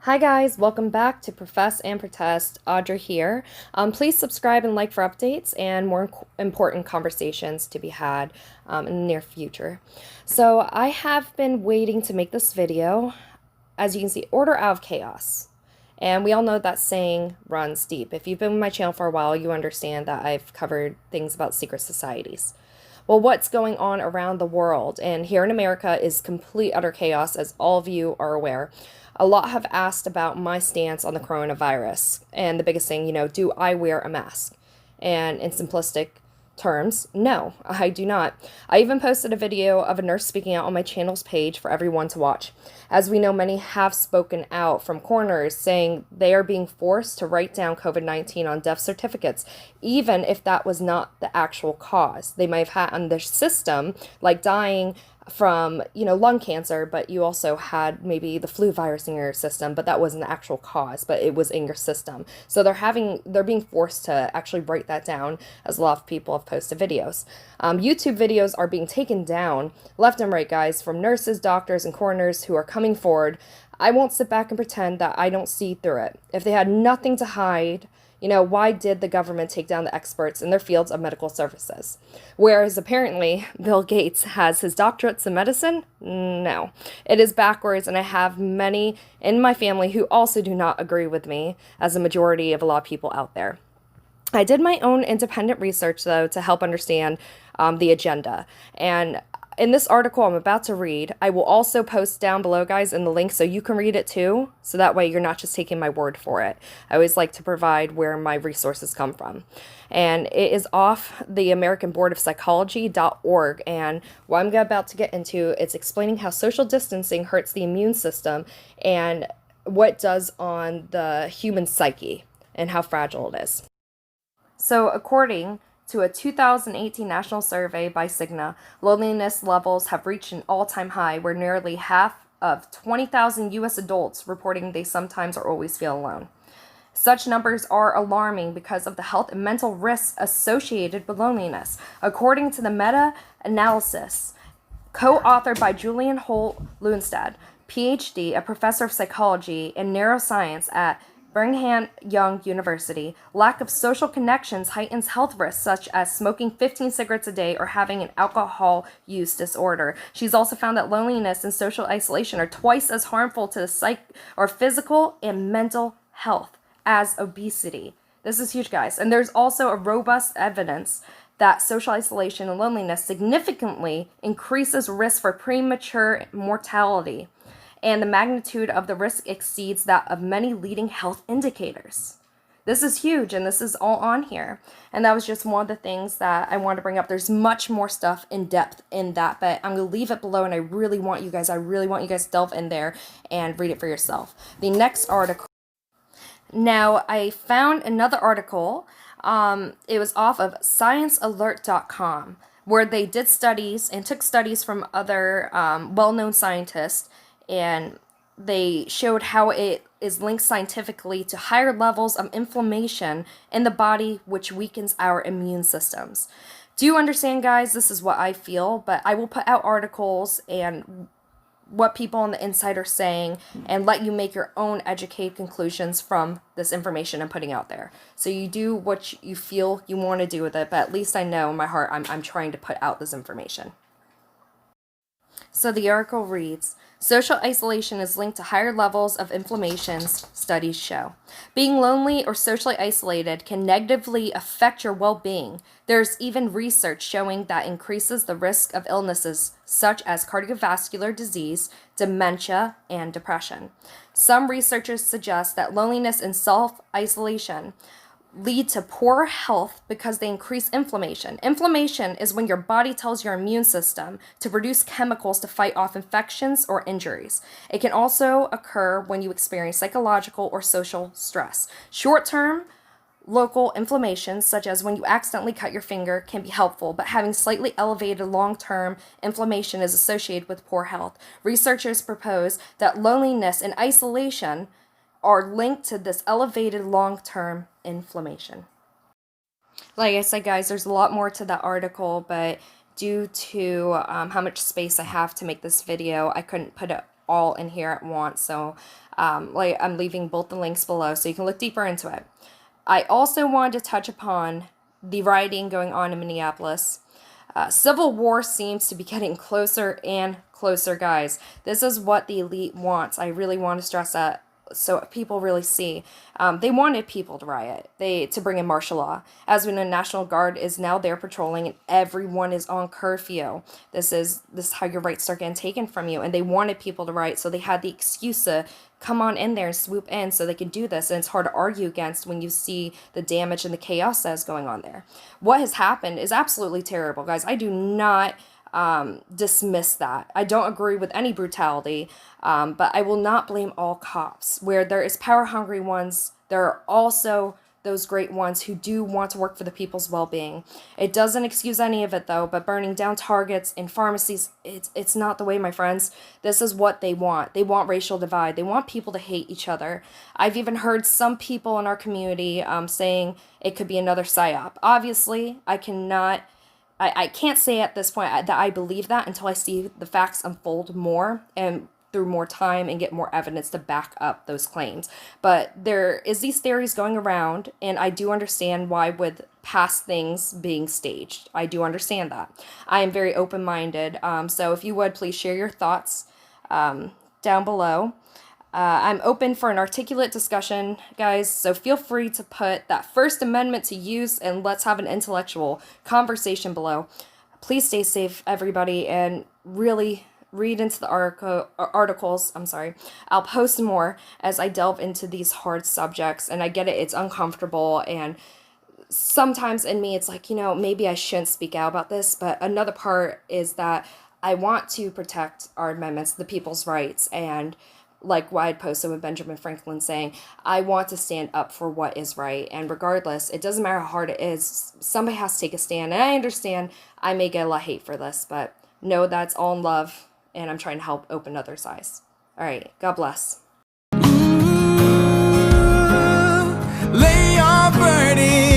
Hi guys, welcome back to Profess and Protest. Audra here. Please subscribe and like for updates and more important conversations to be had in the near future. So I have been waiting to make this video. As you can see, order out of chaos. And we all know that saying runs deep. If you've been with my channel for a while, you understand that I've covered things about secret societies. Well, what's going on around the world and here in America is complete utter chaos, as all of you are aware. A lot have asked about my stance on the coronavirus. And the biggest thing, do I wear a mask? And in simplistic terms, no, I do not. I even posted a video of a nurse speaking out on my channel's page for everyone to watch. As we know, many have spoken out from corners saying they are being forced to write down COVID-19 on death certificates, even if that was not the actual cause. They might have had on their system, like dying from, lung cancer, but you also had maybe the flu virus in your system, but that wasn't the actual cause, but it was in your system. So they're being forced to actually write that down, as a lot of people have posted videos. YouTube videos are being taken down left and right, guys, from nurses, doctors, and coroners who are coming forward. I won't sit back and pretend that I don't see through it. If they had nothing to hide, why did the government take down the experts in their fields of medical services? Whereas apparently Bill Gates has his doctorates in medicine? No. It is backwards, and I have many in my family who also do not agree with me, as a majority of a lot of people out there. I did my own independent research, though, to help understand the agenda. And in this article I'm about to read, I will also post down below, guys, in the link so you can read it too. So that way you're not just taking my word for it. I always like to provide where my resources come from. And it is off the American Board of Psychology.org. And what I'm about to get into is explaining how social distancing hurts the immune system and what it does on the human psyche and how fragile it is. So, according to a 2018 national survey by Cigna, loneliness levels have reached an all-time high, where nearly half of 20,000 U.S. adults reporting they sometimes or always feel alone. Such numbers are alarming because of the health and mental risks associated with loneliness. According to the meta-analysis co-authored by Julian Holt-Lunstad, PhD, a professor of psychology and neuroscience at Brigham Young University, lack of social connections heightens health risks such as smoking 15 cigarettes a day or having an alcohol use disorder. She's also found that loneliness and social isolation are twice as harmful to the physical and mental health as obesity. This is huge, guys. And there's also a robust evidence that social isolation and loneliness significantly increases risk for premature mortality, and the magnitude of the risk exceeds that of many leading health indicators. This is huge, and this is all on here. And that was just one of the things that I wanted to bring up. There's much more stuff in depth in that, but I'm going to leave it below, and I really want you guys to delve in there and read it for yourself. The next article. Now, I found another article. It was off of sciencealert.com, where they did studies and took studies from other well-known scientists, and they showed how it is linked scientifically to higher levels of inflammation in the body, which weakens our immune systems. Do you understand, guys? This is what I feel, but I will put out articles and what people on the inside are saying and let you make your own educated conclusions from this information I'm putting out there. So you do what you feel you want to do with it, but at least I know in my heart I'm trying to put out this information. So the article reads, social isolation is linked to higher levels of inflammations, studies show. Being lonely or socially isolated can negatively affect your well-being. There's even research showing that increases the risk of illnesses such as cardiovascular disease, dementia, and depression. Some researchers suggest that loneliness and self-isolation lead to poor health because they increase inflammation. Inflammation is when your body tells your immune system to produce chemicals to fight off infections or injuries. It can also occur when you experience psychological or social stress. Short-term local inflammations, such as when you accidentally cut your finger, can be helpful, but having slightly elevated long-term inflammation is associated with poor health. Researchers propose that loneliness and isolation are linked to this elevated long-term inflammation. Like I said, guys, there's a lot more to that article, but due to how much space I have to make this video, I couldn't put it all in here at once. So like I'm leaving both the links below so you can look deeper into it. I also wanted to touch upon the rioting going on in Minneapolis. Civil war seems to be getting closer and closer, guys. This is what the elite wants. I really want to stress that so people really see. They wanted people to riot, to bring in martial law. As we know, National Guard is now there patrolling, and everyone is on curfew. This is how your rights start getting taken from you. And they wanted people to riot, so they had the excuse to come on in there and swoop in so they could do this. And it's hard to argue against when you see the damage and the chaos that is going on there. What has happened is absolutely terrible, guys. I do not dismiss that. I don't agree with any brutality, but I will not blame all cops. Where there is power-hungry ones, there are also those great ones who do want to work for the people's well-being. It doesn't excuse any of it, though, but burning down Targets and pharmacies, it's not the way, my friends. This is what they want. They want racial divide. They want people to hate each other. I've even heard some people in our community saying it could be another psyop. Obviously, I can't say at this point that I believe that until I see the facts unfold more and through more time and get more evidence to back up those claims. But there is these theories going around, and I do understand why with past things being staged. I do understand that. I am very open-minded, so if you would, please share your thoughts down below. I'm open for an articulate discussion, guys, so feel free to put that First Amendment to use, and let's have an intellectual conversation below. Please stay safe, everybody, and really read into the articles. I'll post more as I delve into these hard subjects, and I get it, it's uncomfortable, and sometimes in me it's like, maybe I shouldn't speak out about this, but another part is that I want to protect our amendments, the people's rights, and like what I'd posted with Benjamin Franklin saying, I want to stand up for what is right. And regardless, it doesn't matter how hard it is, somebody has to take a stand. And I understand I may get a lot of hate for this, but know that's all in love, and I'm trying to help open others' eyes. All right, God bless. Lay your burden